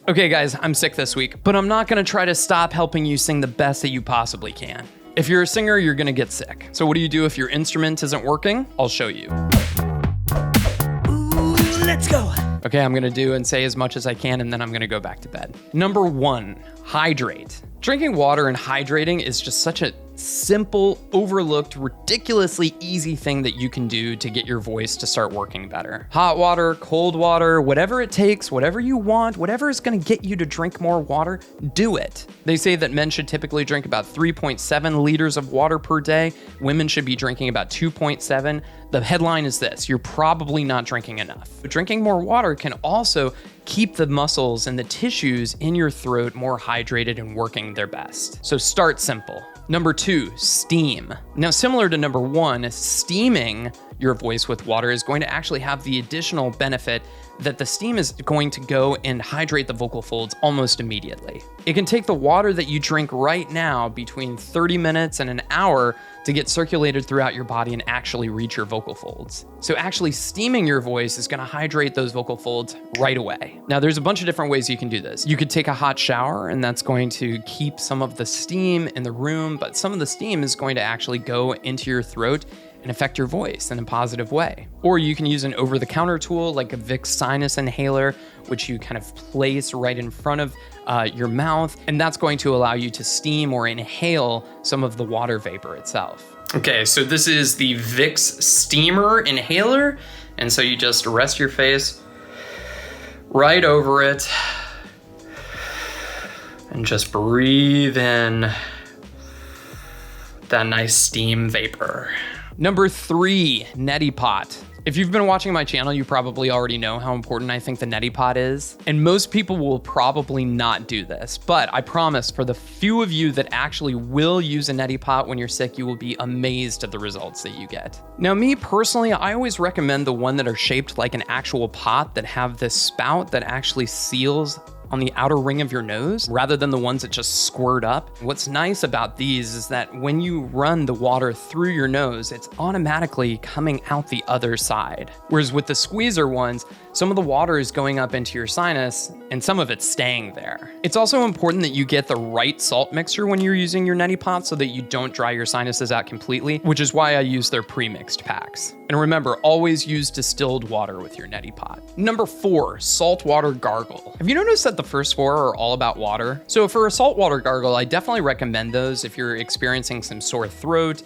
Okay guys, I'm sick this week, but I'm not gonna try to stop helping you sing the best that you possibly can. If you're a singer, you're gonna get sick. So what do you do if your instrument isn't working? I'll show you. Ooh, let's go. Okay, I'm gonna do and say as much as I can, and then I'm gonna go back to bed. Number 1, hydrate. Drinking water and hydrating is just such a simple, overlooked, ridiculously easy thing that you can do to get your voice to start working better. Hot water, cold water, whatever it takes, whatever you want, whatever is gonna get you to drink more water, do it. They say that men should typically drink about 3.7 liters of water per day. Women should be drinking about 2.7. The headline is this: you're probably not drinking enough. But drinking more water can also keep the muscles and the tissues in your throat more hydrated and working their best. So start simple. Number 2, steam. Now, similar to number 1, steaming your voice with water is going to actually have the additional benefit that the steam is going to go and hydrate the vocal folds almost immediately. It can take the water that you drink right now between 30 minutes and an hour to get circulated throughout your body and actually reach your vocal folds. So actually steaming your voice is gonna hydrate those vocal folds right away. Now there's a bunch of different ways you can do this. You could take a hot shower and that's going to keep some of the steam in the room, but some of the steam is going to actually go into your throat and affect your voice in a positive way. Or you can use an over-the-counter tool like a Vicks sinus inhaler, which you kind of place right in front of your mouth, and that's going to allow you to steam or inhale some of the water vapor itself. Okay, so this is the Vicks steamer inhaler, and so you just rest your face right over it and just breathe in that nice steam vapor. Number 3, Neti Pot. If you've been watching my channel, you probably already know how important I think the Neti Pot is. And most people will probably not do this, but I promise for the few of you that actually will use a Neti Pot when you're sick, you will be amazed at the results that you get. Now, me personally, I always recommend the one that are shaped like an actual pot that have this spout that actually seals on the outer ring of your nose rather than the ones that just squirt up. What's nice about these is that when you run the water through your nose, it's automatically coming out the other side. Whereas with the squeezer ones, some of the water is going up into your sinus and some of it's staying there. It's also important that you get the right salt mixture when you're using your Neti Pot so that you don't dry your sinuses out completely, which is why I use their pre-mixed packs. And remember, always use distilled water with your Neti Pot. Number 4, Saltwater Gargle. Have you noticed that the first 4 are all about water? So for a saltwater gargle, I definitely recommend those if you're experiencing some sore throat,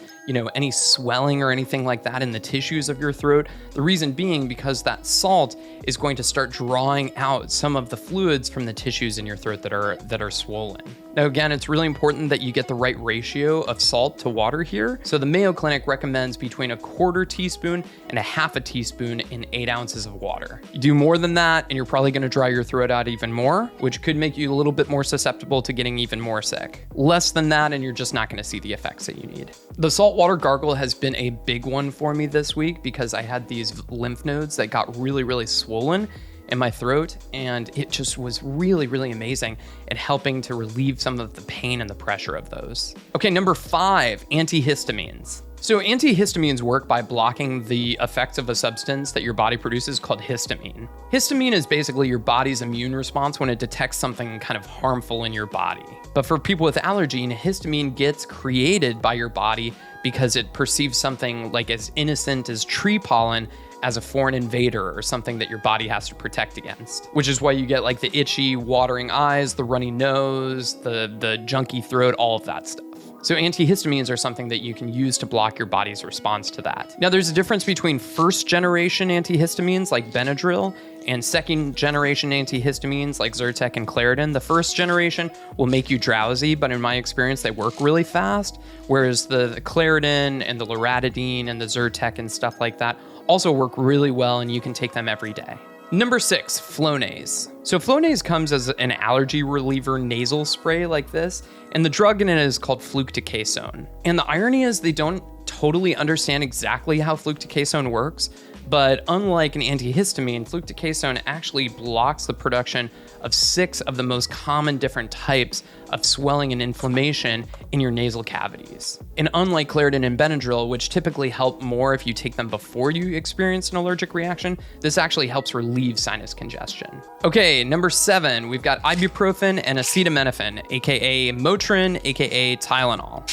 any swelling or anything like that in the tissues of your throat. The reason being because that salt is going to start drawing out some of the fluids from the tissues in your throat that are swollen. Now again, it's really important that you get the right ratio of salt to water here. So the Mayo Clinic recommends between 1/4 teaspoon and 1/2 teaspoon in 8 ounces of water. You do more than that and you're probably gonna dry your throat out even more, which could make you a little bit more susceptible to getting even more sick. Less than that and you're just not gonna see the effects that you need. The saltwater gargle has been a big one for me this week because I had these lymph nodes that got really, really swollen in my throat, and it just was really, really amazing at helping to relieve some of the pain and the pressure of those. Okay, number 5, antihistamines. So antihistamines work by blocking the effects of a substance that your body produces called histamine. Histamine is basically your body's immune response when it detects something kind of harmful in your body. But for people with allergy, histamine gets created by your body because it perceives something like as innocent as tree pollen as a foreign invader or something that your body has to protect against, which is why you get like the itchy, watering eyes, the runny nose, the junky throat, all of that stuff. So antihistamines are something that you can use to block your body's response to that. Now there's a difference between first generation antihistamines like Benadryl and second generation antihistamines like Zyrtec and Claritin. The first generation will make you drowsy, but in my experience, they work really fast. Whereas the Claritin and the Loratadine and the Zyrtec and stuff like that also work really well and you can take them every day. Number 6, Flonase. So Flonase comes as an allergy reliever nasal spray like this, and the drug in it is called fluticasone. And the irony is they don't totally understand exactly how fluticasone works, But unlike an antihistamine, fluticasone actually blocks the production of 6 of the most common different types of swelling and inflammation in your nasal cavities. And unlike Claritin and Benadryl, which typically help more if you take them before you experience an allergic reaction, this actually helps relieve sinus congestion. Okay, number 7, we've got ibuprofen and acetaminophen, aka Motrin, aka Tylenol.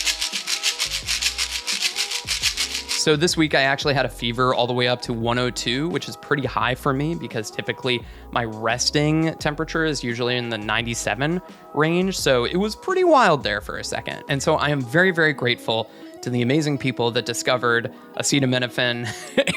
So this week I actually had a fever all the way up to 102, which is pretty high for me because typically my resting temperature is usually in the 97 range. So it was pretty wild there for a second. And so I am very, very grateful to the amazing people that discovered acetaminophen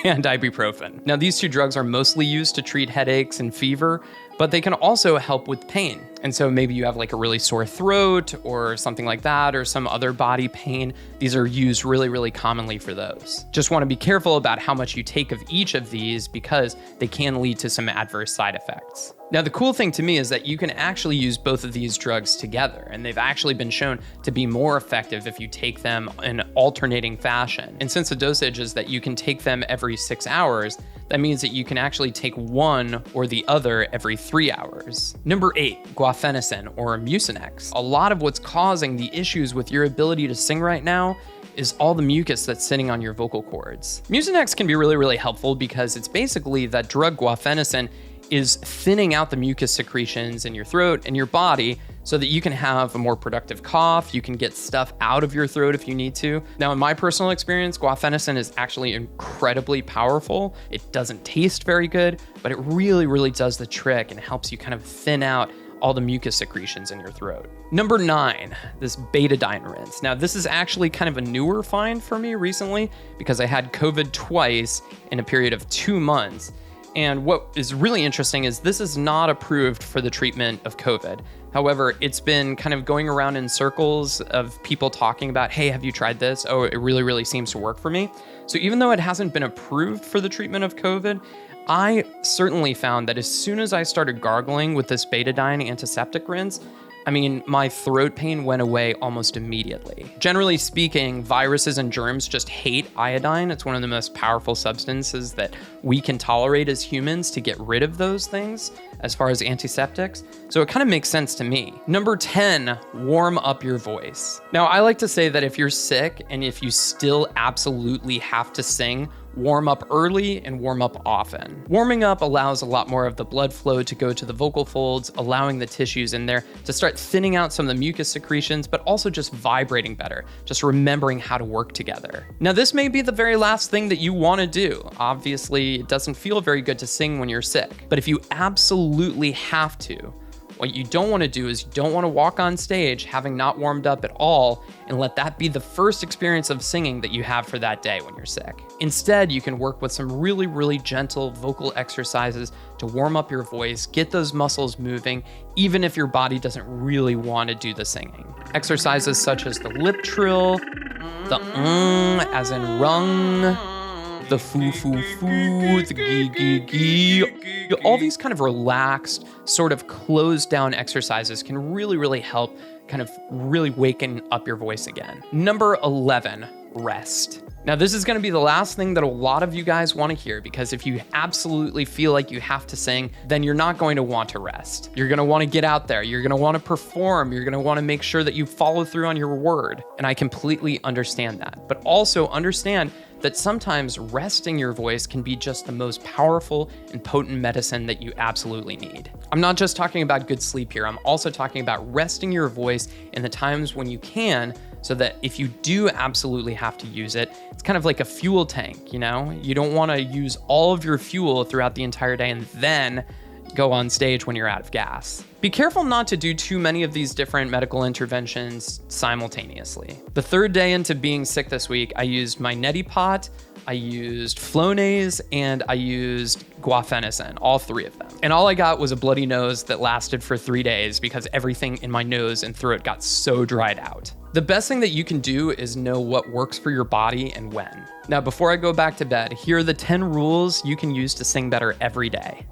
and ibuprofen. Now, these 2 drugs are mostly used to treat headaches and fever, but they can also help with pain. And so maybe you have like a really sore throat or something like that, or some other body pain. These are used really, really commonly for those. Just want to be careful about how much you take of each of these because they can lead to some adverse side effects. Now, the cool thing to me is that you can actually use both of these drugs together, and they've actually been shown to be more effective if you take them in alternating fashion. And since the dosage is that you can take them every 6 hours, that means that you can actually take one or the other every 3 hours. Number 8, Guaifenesin or Mucinex. A lot of what's causing the issues with your ability to sing right now is all the mucus that's sitting on your vocal cords. Mucinex can be really, really helpful because it's basically that drug Guaifenesin is thinning out the mucus secretions in your throat and your body so that you can have a more productive cough. You can get stuff out of your throat if you need to. Now, in my personal experience, Guaifenesin is actually incredibly powerful. It doesn't taste very good, but it really, really does the trick and helps you kind of thin out all the mucus secretions in your throat. Number 9, this Betadine Rinse. Now, this is actually kind of a newer find for me recently because I had COVID twice in a period of 2 months. And what is really interesting is this is not approved for the treatment of COVID. However, it's been kind of going around in circles of people talking about, hey, have you tried this? Oh, it really, really seems to work for me. So even though it hasn't been approved for the treatment of COVID, I certainly found that as soon as I started gargling with this Betadine antiseptic rinse, I mean, my throat pain went away almost immediately. Generally speaking, viruses and germs just hate iodine. It's one of the most powerful substances that we can tolerate as humans to get rid of those things as far as antiseptics. So it kind of makes sense to me. Number 10, warm up your voice. Now, I like to say that if you're sick and if you still absolutely have to sing, warm up early and warm up often. Warming up allows a lot more of the blood flow to go to the vocal folds, allowing the tissues in there to start thinning out some of the mucus secretions, but also just vibrating better, just remembering how to work together. Now, this may be the very last thing that you want to do. Obviously, it doesn't feel very good to sing when you're sick, but if you absolutely have to, what you don't want to do is you don't want to walk on stage having not warmed up at all and let that be the first experience of singing that you have for that day when you're sick. Instead, you can work with some really, really gentle vocal exercises to warm up your voice, get those muscles moving, even if your body doesn't really want to do the singing. Exercises such as the lip trill, the as in rung, the foo foo foo, the gee gee gee. All these kind of relaxed, sort of closed down exercises can really, really help kind of really waken up your voice again. Number 11, rest. Now, this is going to be the last thing that a lot of you guys want to hear, because if you absolutely feel like you have to sing, then you're not going to want to rest. You're going to want to get out there. You're going to want to perform. You're going to want to make sure that you follow through on your word. And I completely understand that. But also understand that sometimes resting your voice can be just the most powerful and potent medicine that you absolutely need. I'm not just talking about good sleep here. I'm also talking about resting your voice in the times when you can, so that if you do absolutely have to use it, it's kind of like a fuel tank, you know? You don't want to use all of your fuel throughout the entire day and then go on stage when you're out of gas. Be careful not to do too many of these different medical interventions simultaneously. The third day into being sick this week, I used my Neti Pot, I used Flonase, and I used Guaifenesin, all 3 of them. And all I got was a bloody nose that lasted for 3 days because everything in my nose and throat got so dried out. The best thing that you can do is know what works for your body and when. Now, before I go back to bed, here are the 10 rules you can use to sing better every day.